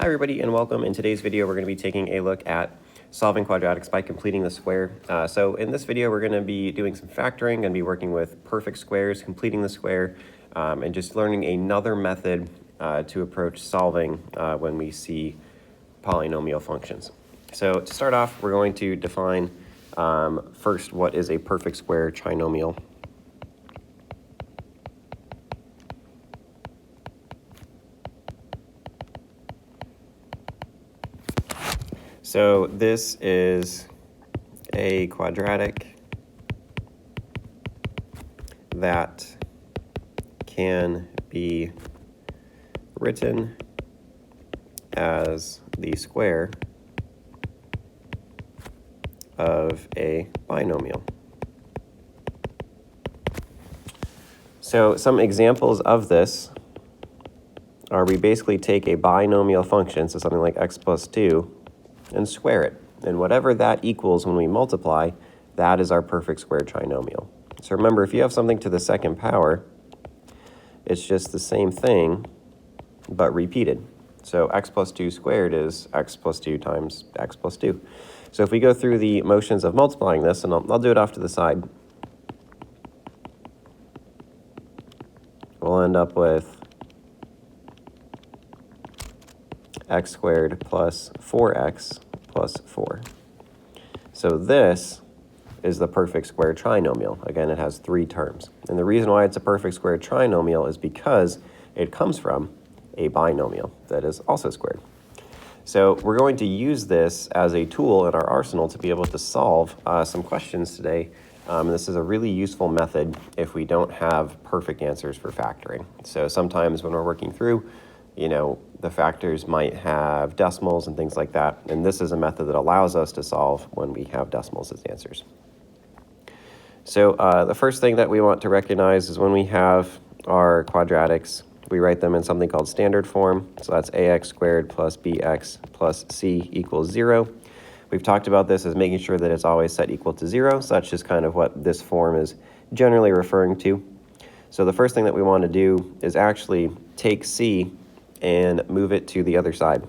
Hi everybody and welcome. In today's video we're going to be taking a look at solving quadratics by completing the square. So in this video we're going to be doing some factoring and be working with perfect squares, completing the square, and just learning another method to approach solving when we see polynomial functions. So to start off we're going to define first what is a perfect square trinomial. So this is a quadratic that can be written as the square of a binomial. So some examples of this are we basically take a binomial function, so something like x plus 2, and square it. And whatever that equals when we multiply, that is our perfect square trinomial. So remember, if you have something to the second power, it's just the same thing, but repeated. So x plus 2 squared is x plus 2 times x plus 2. So if we go through the motions of multiplying this, and I'll do it off to the side, we'll end up with x squared plus 4x plus 4. So this is the perfect square trinomial. Again, it has three terms. And the reason why it's a perfect square trinomial is because it comes from a binomial that is also squared. So we're going to use this as a tool in our arsenal to be able to solve some questions today. This is a really useful method if we don't have perfect answers for factoring. So sometimes when we're working through, the factors might have decimals and things like that. And this is a method that allows us to solve when we have decimals as answers. So the first thing that we want to recognize is when we have our quadratics, we write them in something called standard form. So that's ax squared plus bx plus c equals 0. We've talked about this as making sure that it's always set equal to 0. So that's just kind of what this form is generally referring to. So the first thing that we want to do is actually take c and move it to the other side.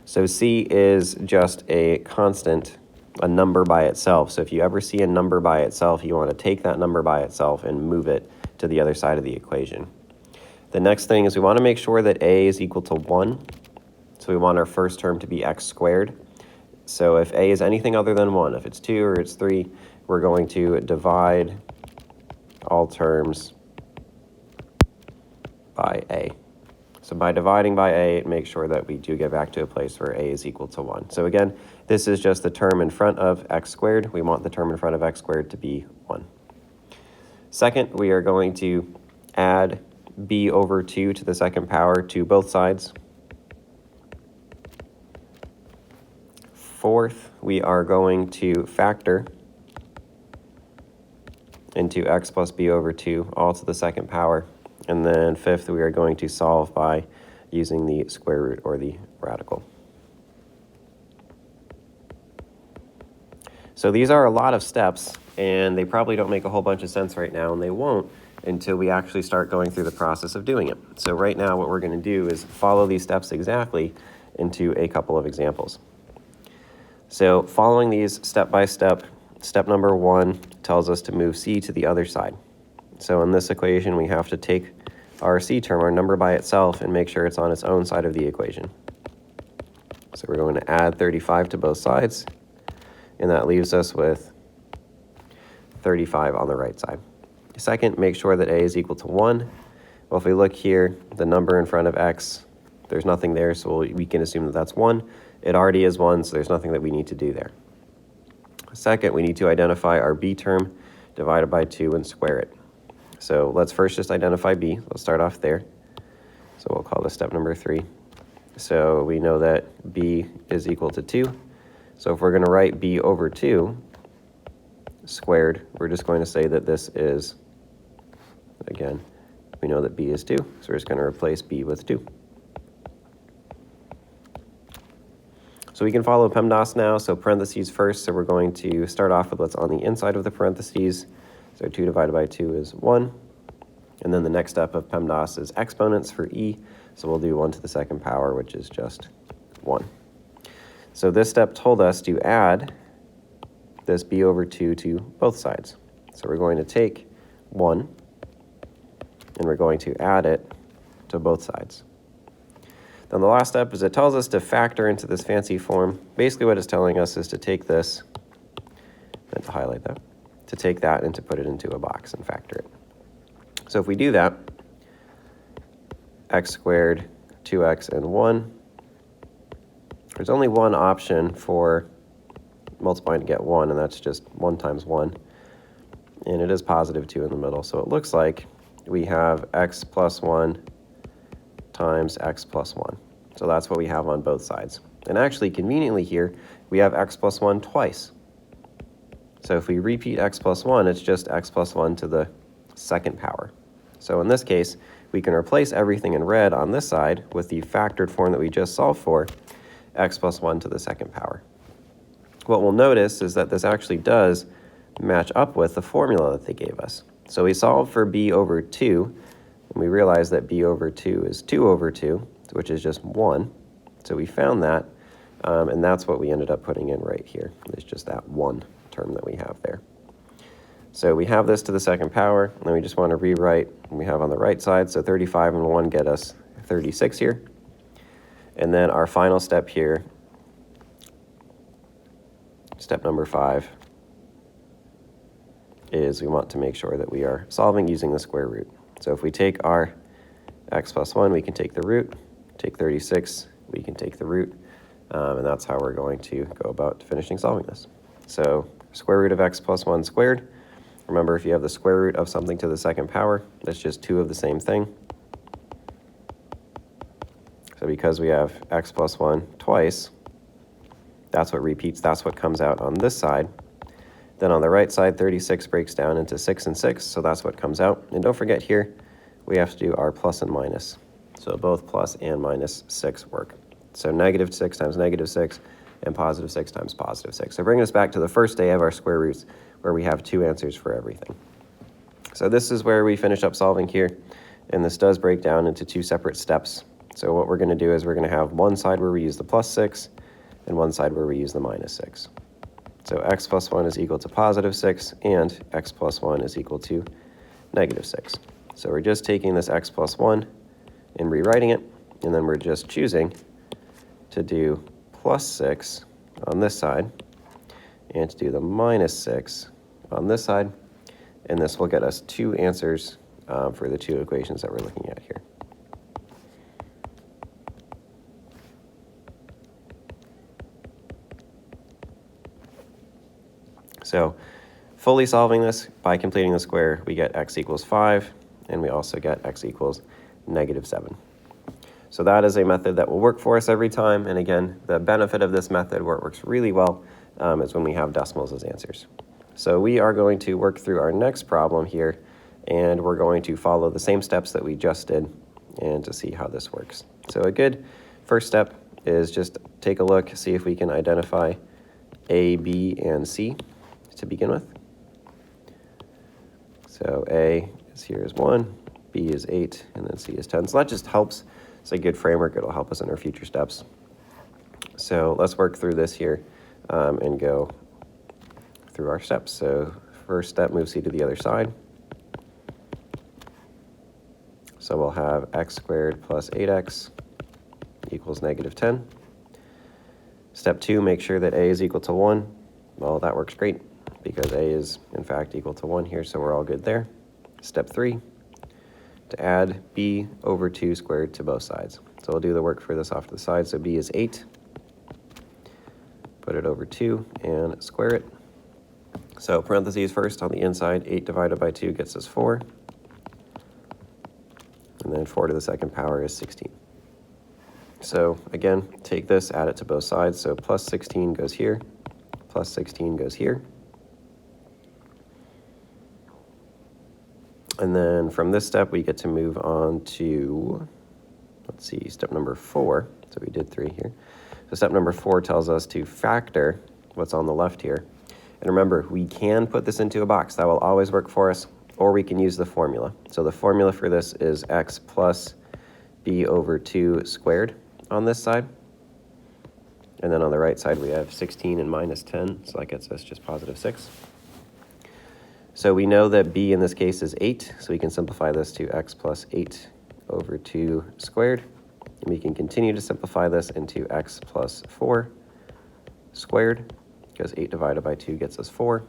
So c is just a constant, a number by itself. So if you ever see a number by itself, you want to take that number by itself and move it to the other side of the equation. The next thing is we want to make sure that a is equal to 1. So we want our first term to be x squared. So if a is anything other than 1, if it's 2 or it's 3, we're going to divide all terms by a. So by dividing by a, make sure that we do get back to a place where a is equal to 1. So again, this is just the term in front of x squared. We want the term in front of x squared to be 1. Second, we are going to add b over 2 to the second power to both sides. Fourth, we are going to factor into x plus b over 2 all to the second power. And then fifth, we are going to solve by using the square root or the radical. So these are a lot of steps, and they probably don't make a whole bunch of sense right now, and they won't until we actually start going through the process of doing it. So right now what we're going to do is follow these steps exactly into a couple of examples. So following these step by step, step number 1 tells us to move c to the other side. So in this equation, we have to take our c term, our number by itself, and make sure it's on its own side of the equation. So we're going to add 35 to both sides, and that leaves us with 35 on the right side. Second, make sure that a is equal to 1. Well, if we look here, the number in front of x, there's nothing there, so we can assume that that's 1. It already is 1, so there's nothing that we need to do there. Second, we need to identify our b term, divided by 2, and square it. So let's first just identify b. Let's start off there. So we'll call this step number 3. So we know that b is equal to 2. So if we're going to write b over 2 squared, we're just going to say that this is, again, we know that b is 2. So we're just going to replace b with 2. So we can follow PEMDAS now. So parentheses first. So we're going to start off with what's on the inside of the parentheses. So 2 divided by 2 is 1. And then the next step of PEMDAS is exponents for e, so we'll do 1 to the second power, which is just 1. So this step told us to add this b over 2 to both sides. So we're going to take 1, and we're going to add it to both sides. Then the last step is it tells us to factor into this fancy form. Basically what it's telling us is to take this, and to highlight that, to take that and to put it into a box and factor it. So if we do that, x squared, 2x, and 1, there's only one option for multiplying to get 1, and that's just 1 times 1. And it is positive 2 in the middle, so it looks like we have x plus 1 times x plus 1. So that's what we have on both sides. And actually, conveniently here, we have x plus 1 twice. So if we repeat x plus 1, it's just x plus 1 to the second power. So in this case, we can replace everything in red on this side with the factored form that we just solved for, x plus 1 to the second power. What we'll notice is that this actually does match up with the formula that they gave us. So we solved for b over 2, and we realized that b over 2 is 2 over 2, which is just 1. So we found that, and that's what we ended up putting in right here. It's just that 1 term that we have there. So we have this to the second power, and then we just want to rewrite what we have on the right side. So 35 and 1 get us 36 here. And then our final step here, step number 5, is we want to make sure that we are solving using the square root. So if we take our x plus 1, we can take the root, take 36, we can take the root, and that's how we're going to go about finishing solving this. So square root of x plus 1 squared. Remember, if you have the square root of something to the second power, that's just 2 of the same thing. So because we have x plus 1 twice, that's what repeats, that's what comes out on this side. Then on the right side, 36 breaks down into 6 and 6, so that's what comes out. And don't forget here, we have to do our plus and minus. So both plus and minus 6 work. So negative 6 times negative 6, and positive 6 times positive 6. So bringing us back to the first day of our square roots, where we have 2 answers for everything. So this is where we finish up solving here, and this does break down into 2 separate steps. So what we're going to do is we're going to have one side where we use the plus 6, and one side where we use the minus 6. So x plus 1 is equal to positive 6, and x plus 1 is equal to negative 6. So we're just taking this x plus 1 and rewriting it, and then we're just choosing to do plus 6 on this side, and to do the minus 6 on this side, and this will get us 2 answers for the 2 equations that we're looking at here. So fully solving this by completing the square, we get x equals 5, and we also get x equals negative 7. So that is a method that will work for us every time. And again, the benefit of this method, where it works really well, is when we have decimals as answers. So we are going to work through our next problem here, and we're going to follow the same steps that we just did and to see how this works. So a good first step is just take a look, see if we can identify A, B, and C to begin with. So A is here is 1, B is 8, and then C is 10. So that just helps. It's a good framework. It'll help us in our future steps. So let's work through this here and go through our steps. So first step, move C to the other side. So we'll have x squared plus 8x equals negative 10. Step 2, make sure that A is equal to 1. Well, that works great, because A is, in fact, equal to 1 here, so we're all good there. Step 3, to add B over 2 squared to both sides. So we'll do the work for this off to the side. So B is 8. Put it over 2 and square it. So parentheses first on the inside, 8 divided by 2 gets us 4. And then 4 to the second power is 16. So again, take this, add it to both sides. So plus 16 goes here, plus 16 goes here. And then from this step, we get to move on to, let's see, step number 4. So we did 3 here. So step number 4 tells us to factor what's on the left here. And remember, we can put this into a box. That will always work for us. or we can use the formula. So the formula for this is x plus b over 2 squared on this side. And then on the right side, we have 16 and minus 10, so that gets us just positive 6. So we know that b in this case is 8, so we can simplify this to x plus 8 over 2 squared. And we can continue to simplify this into x plus 4 squared, because 8 divided by 2 gets us 4.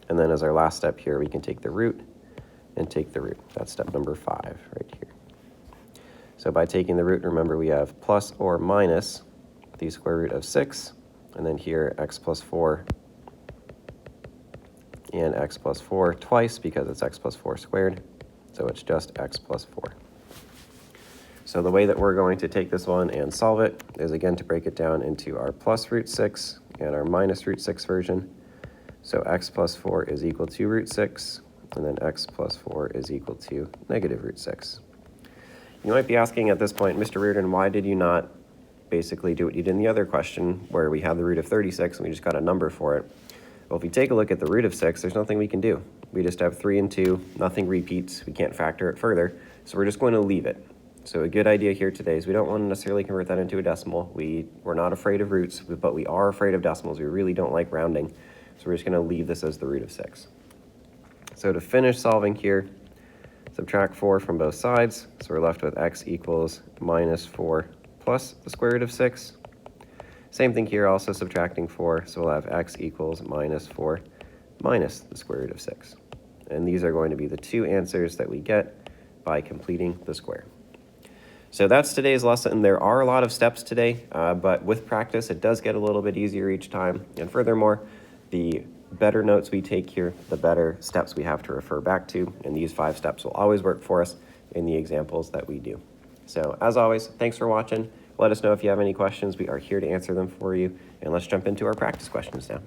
And then as our last step here, we can take the root and take the root. That's step number 5 right here. So by taking the root, remember we have plus or minus the square root of 6, and then here x plus 4 and x plus 4 twice because it's x plus 4 squared, so it's just x plus 4. So the way that we're going to take this one and solve it is again to break it down into our plus root 6 and our minus root 6 version. So x plus 4 is equal to root 6, and then x plus 4 is equal to negative root 6. You might be asking at this point, Mr. Reardon, why did you not basically do what you did in the other question where we had the root of 36 and we just got a number for it? Well, if we take a look at the root of 6, there's nothing we can do. We just have 3 and 2, nothing repeats, we can't factor it further, so we're just going to leave it. So a good idea here today is we don't want to necessarily convert that into a decimal. We're not afraid of roots, but we are afraid of decimals. We really don't like rounding, so we're just going to leave this as the root of 6. So to finish solving here, subtract 4 from both sides, so we're left with x equals minus 4 plus the square root of 6. Same thing here, also subtracting 4, so we'll have x equals minus 4 minus the square root of 6. And these are going to be the two answers that we get by completing the square. So that's today's lesson. There are a lot of steps today, but with practice, it does get a little bit easier each time. And furthermore, the better notes we take here, the better steps we have to refer back to. And these 5 steps will always work for us in the examples that we do. So as always, thanks for watching. Let us know if you have any questions. We are here to answer them for you. And let's jump into our practice questions now.